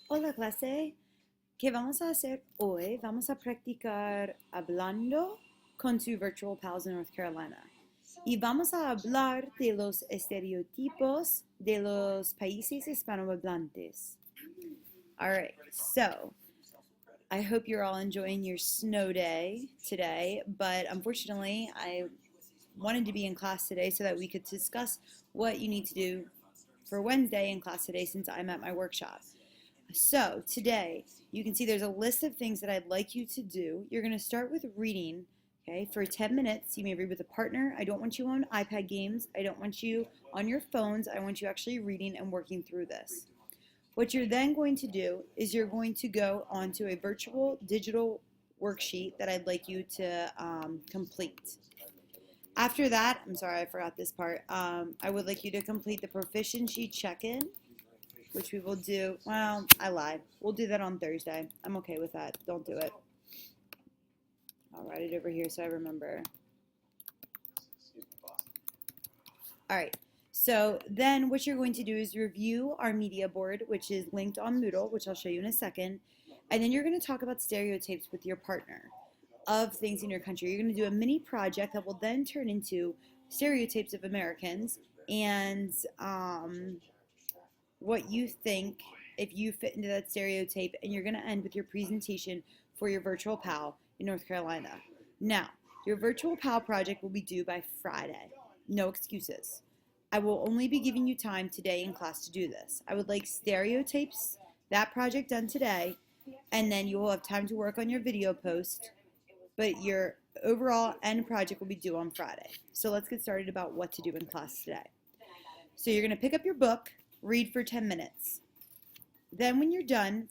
Hola clase, ¿qué vamos a hacer hoy? Vamos a practicar hablando con tu Virtual Pals de North Carolina. Y vamos a hablar de los estereotipos de los países hispanohablantes. All right, so I hope you're all enjoying your snow day today, but unfortunately, I wanted to be in class today so that we could discuss what you need to do for Wednesday in class today since I'm at my workshop. So today, you can see there's a list of things that I'd like you to do. You're going to start with reading, okay, for 10 minutes. You may read with a partner. I don't want you on iPad games. I don't want you on your phones. I want you actually reading and working through this. What you're then going to do is you're going to go onto a virtual digital worksheet that I'd like you to complete. After that, I'm sorry, I forgot this part. I would like you to complete the proficiency check-in, which we will do. Well, I lied. We'll do that on Thursday. I'm okay with that. Don't do it. I'll write it over here so I remember. All right. So then what you're going to do is review our media board, which is linked on Moodle, which I'll show you in a second. And then you're going to talk about stereotypes with your partner of things in your country. You're going to do a mini project that will then turn into stereotypes of Americans and what you think if you fit into that stereotype, and you're going to end with your presentation for your virtual PAL in North Carolina. Now, your virtual PAL project will be due by Friday. No excuses. I will only be giving you time today in class to do this. I would like stereotypes, that project done today, and then you will have time to work on your video post, but your overall end project will be due on Friday. So let's get started about what to do in class today. So you're going to pick up your book, read for 10 minutes. Then when you're done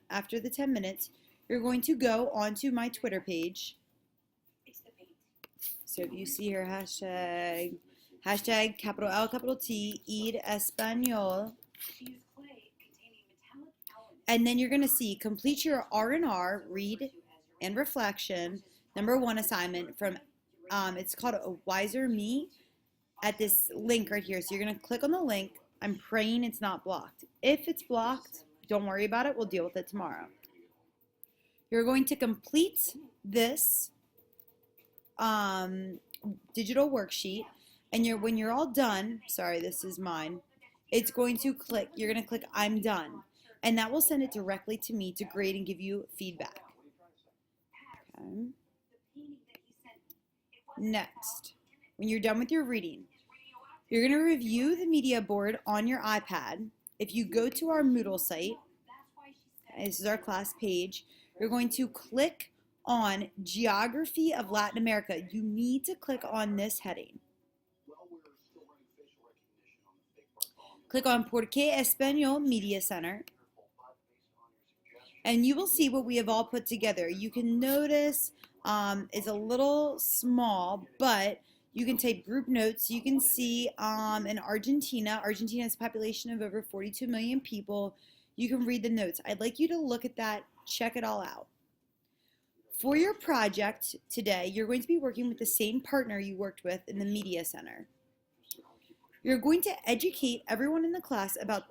after the 10 minutes, you're going to go onto my Twitter page. So if you see here, hashtag capital L, capital T, Eid Espanol. And then you're going to see complete your R&R, read and reflection, #1 assignment from, it's called A Wiser Me, at this link right here. So you're going to click on the link. I'm praying it's not blocked. If it's blocked, don't worry about it. We'll deal with it tomorrow. You're going to complete this digital worksheet, and when you're all done, sorry, this is mine, it's going to click, you're going to click I'm done, and that will send it directly to me to grade and give you feedback. Okay. Next, when you're done with your reading, you're going to review the media board on your iPad. If you go to our Moodle site, this is our class page, you're going to click on Geography of Latin America. You need to click on this heading. Click on Por qué Español Media Center, and you will see what we have all put together. You can notice it's a little small, but you can take group notes. You can see in Argentina has a population of over 42 million people. You can read the notes. I'd like you to look at that, check it all out. For your project today, you're going to be working with the same partner you worked with in the Media Center. You're going to educate everyone in the class about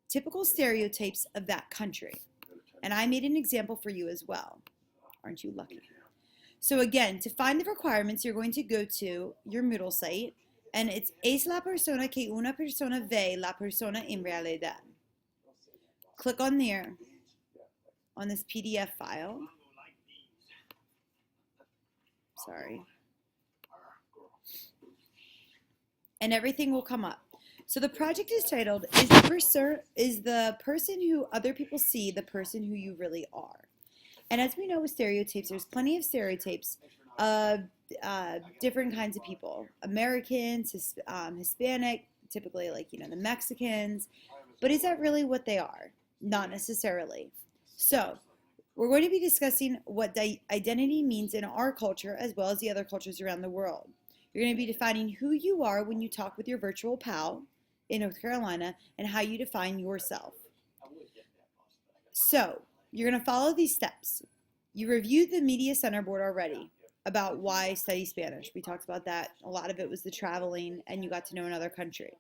typical stereotypes of that country. And I made an example for you as well. Aren't you lucky? So again, to find the requirements, you're going to go to your Moodle site, and it's Es la persona que una persona ve la persona en realidad. Click on there, on this PDF file. Sorry. And everything will come up. So the project is titled, Is the person who other people see the person who you really are? And as we know with stereotypes, there's plenty of stereotypes of different kinds of people. Americans, Hispanic, typically like, the Mexicans. But is that really what they are? Not necessarily. So we're going to be discussing what identity means in our culture as well as the other cultures around the world. You're going to be defining who you are when you talk with your virtual pal in North Carolina and how you define yourself. So you're going to follow these steps. You reviewed the Media Center board already about why study Spanish. We talked about that. A lot of it was the traveling, and you got to know another country.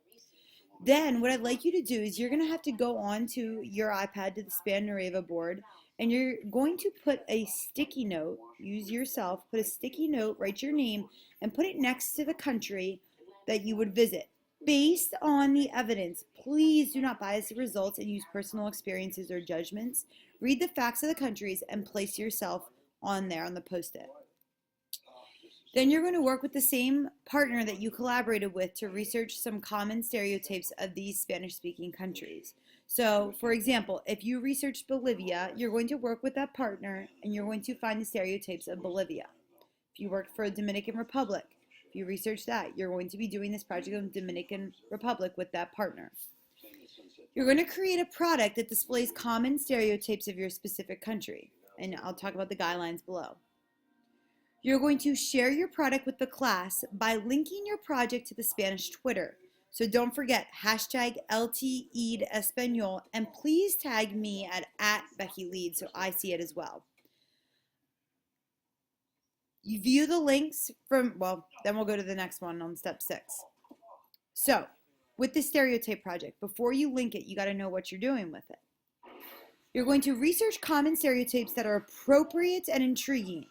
Then what I'd like you to do is you're going to have to go on to your iPad to the Span Nareva board, and you're going to put a sticky note, use yourself, put a sticky note, write your name, and put it next to the country that you would visit. Based on the evidence, please do not bias the results and use personal experiences or judgments. Read the facts of the countries and place yourself on there on the post-it. Then you're going to work with the same partner that you collaborated with to research some common stereotypes of these Spanish-speaking countries. So, for example, if you researched Bolivia, you're going to work with that partner and you're going to find the stereotypes of Bolivia. If you worked for the Dominican Republic, if you research that, you're going to be doing this project on the Dominican Republic with that partner. You're going to create a product that displays common stereotypes of your specific country, and I'll talk about the guidelines below. You're going to share your product with the class by linking your project to the Spanish Twitter. So don't forget, hashtag LTEdEspanol, and please tag me at Becky Lead so I see it as well. You view the links from, well, then we'll go to the next one on step 6. So, with the stereotype project, before you link it, you got to know what you're doing with it. You're going to research common stereotypes that are appropriate and intriguing,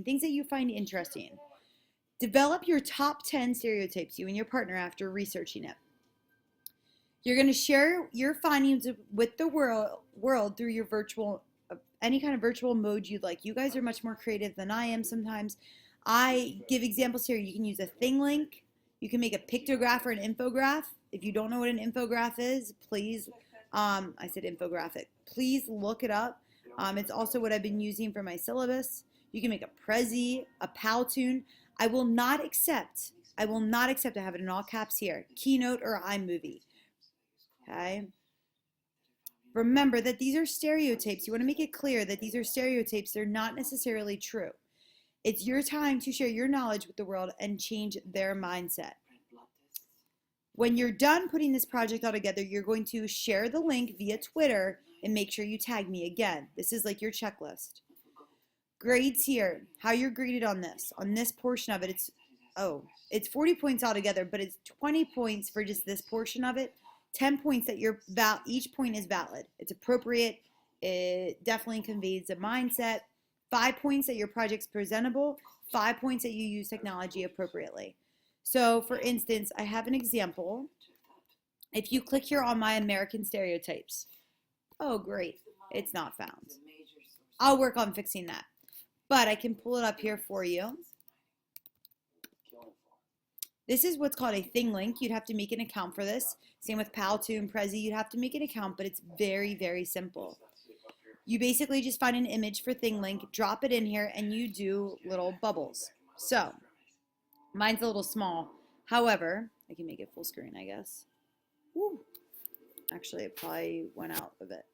things that you find interesting. Develop your top 10 stereotypes, you and your partner, after researching it. You're going to share your findings with the world through your any kind of virtual mode you'd like. You guys are much more creative than I am sometimes. I give examples here. You can use a thing link. You can make a pictograph or an infograph. If you don't know what an infograph is, please, I said infographic. Please look it up. It's also what I've been using for my syllabus. You can make a Prezi, a Powtoon. I will not accept, I have it in all caps here, Keynote or iMovie. Okay? Remember that these are stereotypes. You want to make it clear that these are stereotypes. They're not necessarily true. It's your time to share your knowledge with the world and change their mindset. When you're done putting this project all together, you're going to share the link via Twitter and make sure you tag me again. This is like your checklist. Grades here, how you're graded on this portion of it, it's 40 points altogether, but it's 20 points for just this portion of it, 10 points that each point is valid. It's appropriate, it definitely conveys a mindset, 5 points that your project's presentable, 5 points that you use technology appropriately. So for instance, I have an example. If you click here on my American stereotypes, oh great, it's not found. I'll work on fixing that. But I can pull it up here for you. This is what's called a thing link. You'd have to make an account for this. Same with Powtoon, Prezi, you'd have to make an account, but it's very, very simple. You basically just find an image for thing link, drop it in here, and you do little bubbles. So, mine's a little small. However, I can make it full screen, I guess. Woo. Actually, it probably went out a bit.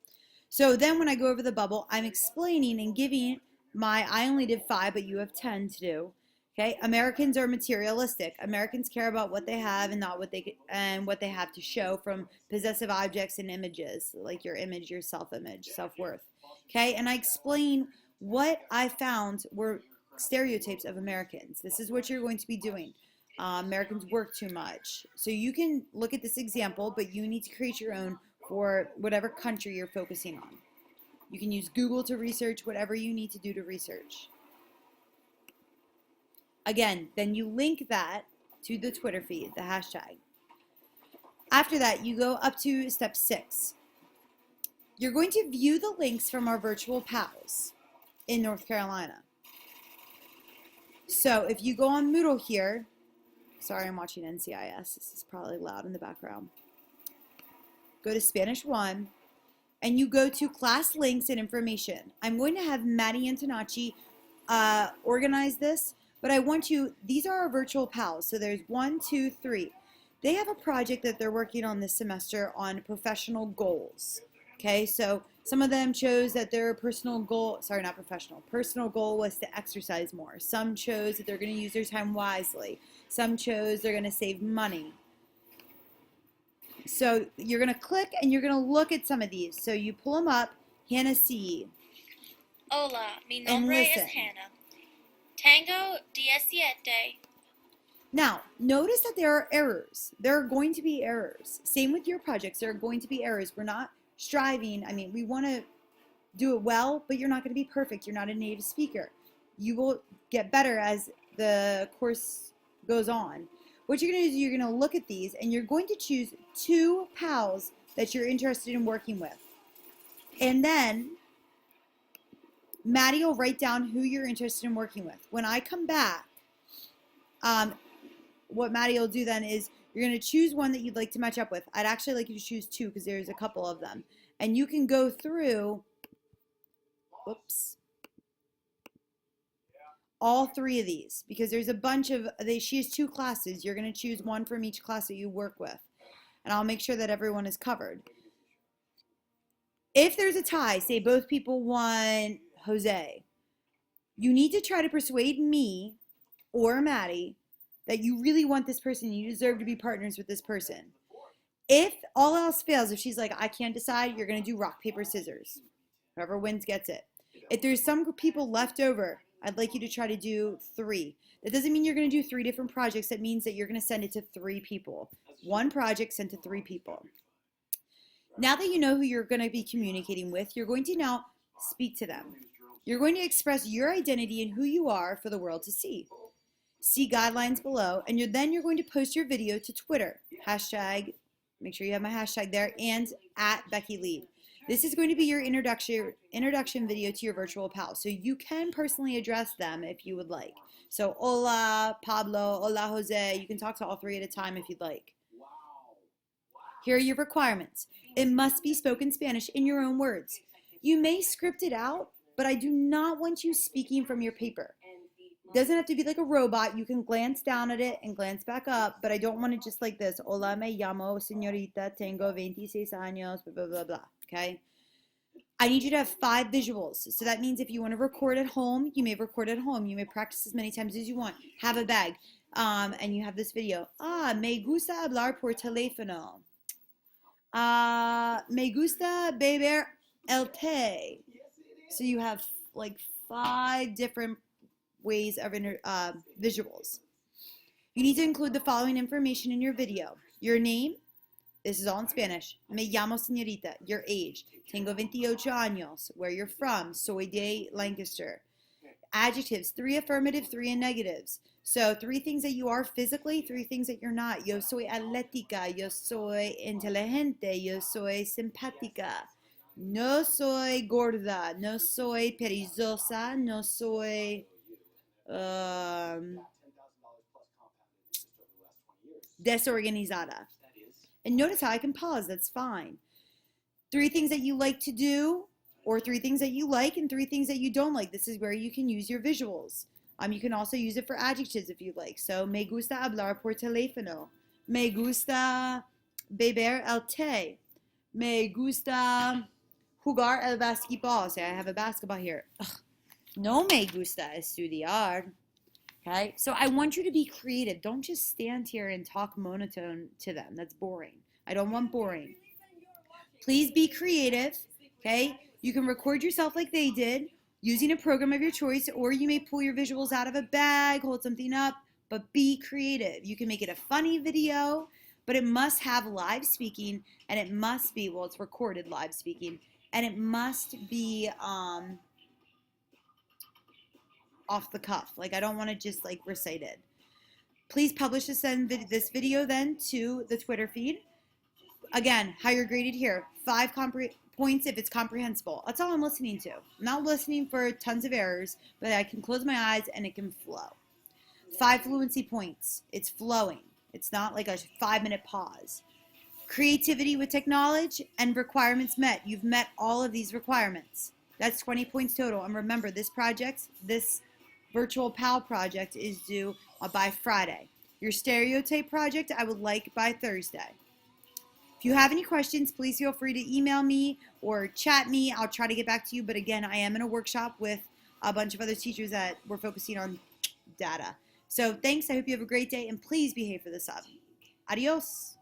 So then when I go over the bubble, I'm explaining and giving I only did 5, but you have 10 to do. Okay, Americans are materialistic. Americans care about what they have and not what they have to show from possessive objects and images, like your image, your self-image, self-worth. Okay, and I explain what I found were stereotypes of Americans. This is what you're going to be doing. Americans work too much. So you can look at this example, but you need to create your own for whatever country you're focusing on. You can use Google to research whatever you need to do to research. Again, then you link that to the Twitter feed, the hashtag. After that, you go up to step 6. You're going to view the links from our virtual pals in North Carolina. So if you go on Moodle here, sorry, I'm watching NCIS. This is probably loud in the background. Go to Spanish 1. And you go to class links and information. I'm going to have Maddie Antonacci organize this, but I want you, these are our virtual pals. So there's 1, 2, 3. They have a project that they're working on this semester on professional goals. Okay, so some of them chose that their personal goal was to exercise more. Some chose that they're going to use their time wisely. Some chose they're going to save money. So you're going to click and you're going to look at some of these. So you pull them up. Hannah C. Hola, mi nombre es Hannah. Tengo 17. Now, notice that there are errors. There are going to be errors. Same with your projects. There are going to be errors. We're not striving. I mean, we want to do it well, but you're not going to be perfect. You're not a native speaker. You will get better as the course goes on. What you're going to do is you're going to look at these and you're going to choose 2 pals that you're interested in working with. And then Maddie will write down who you're interested in working with. When I come back, what Maddie will do then is you're going to choose one that you'd like to match up with. I'd actually like you to choose 2 because there's a couple of them. And you can go through, all 3 of these because there's a bunch of, she has 2 classes. You're going to choose one from each class that you work with. And I'll make sure that everyone is covered. If there's a tie, say both people want Jose, you need to try to persuade me or Maddie that you really want this person, you deserve to be partners with this person. If all else fails, if she's like, I can't decide, you're going to do rock, paper, scissors. Whoever wins gets it. If there's some people left over, I'd like you to try to do 3. That doesn't mean you're going to do 3 different projects. That means that you're going to send it to 3 people. 1 project sent to 3 people. Now that you know who you're going to be communicating with, you're going to now speak to them. You're going to express your identity and who you are for the world to see. See guidelines below, and then you're going to post your video to Twitter. Hashtag, make sure you have my hashtag there, and @BeckyLead. This is going to be your introduction video to your virtual pals. So you can personally address them if you would like. So hola, Pablo, hola, Jose. You can talk to all 3 at a time if you'd like. Here are your requirements. It must be spoken Spanish in your own words. You may script it out, but I do not want you speaking from your paper. It doesn't have to be like a robot. You can glance down at it and glance back up, but I don't want it just like this. Hola, me llamo señorita, tengo 26 años, blah, blah, blah, blah, okay? I need you to have 5 visuals. So that means if you want to record at home, you may record at home. You may practice as many times as you want. Have a bag, and you have this video. Me gusta hablar por teléfono. Me gusta beber el té. So you have like 5 different ways of visuals. You need to include the following information in your video. Your name, this is all in Spanish. Me llamo señorita, your age. Tengo 28 años, where you're from. Soy de Lancaster. Adjectives, 3 affirmative, 3 negatives. So 3 things that you are physically, 3 things that you're not. Yo soy atlética, yo soy inteligente, yo soy simpática. No soy gorda, no soy perezosa, no soy desorganizada. And notice how I can pause, that's fine. 3 things that you like to do, or 3 things that you like, and 3 things that you don't like. This is where you can use your visuals. You can also use it for adjectives if you like. So, me gusta hablar por teléfono. Me gusta beber el té. Me gusta jugar el basketball. Say, I have a basketball here. Ugh. No me gusta estudiar. Okay? So I want you to be creative. Don't just stand here and talk monotone to them. That's boring. I don't want boring. Please be creative. Okay? You can record yourself like they did using a program of your choice, or you may pull your visuals out of a bag, hold something up, but be creative. You can make it a funny video, but it must have live speaking, and it must be, well, it's recorded live speaking, and it must be off the cuff. Like, I don't want to just like recite it. Please publish this video then to the Twitter feed. Again, how you're graded here. 5 points if it's comprehensible. That's all I'm listening to. I'm not listening for tons of errors, but I can close my eyes and it can flow. 5 fluency points. It's flowing. It's not like a 5-minute pause. Creativity with technology and requirements met. You've met all of these requirements. That's 20 points total. And remember, this virtual PAL project is due by Friday. Your stereotype project I would like by Thursday. If you have any questions, please feel free to email me or chat me. I'll try to get back to you. But again, I am in a workshop with a bunch of other teachers that we're focusing on data. So thanks. I hope you have a great day, and please behave for the sub. Adios.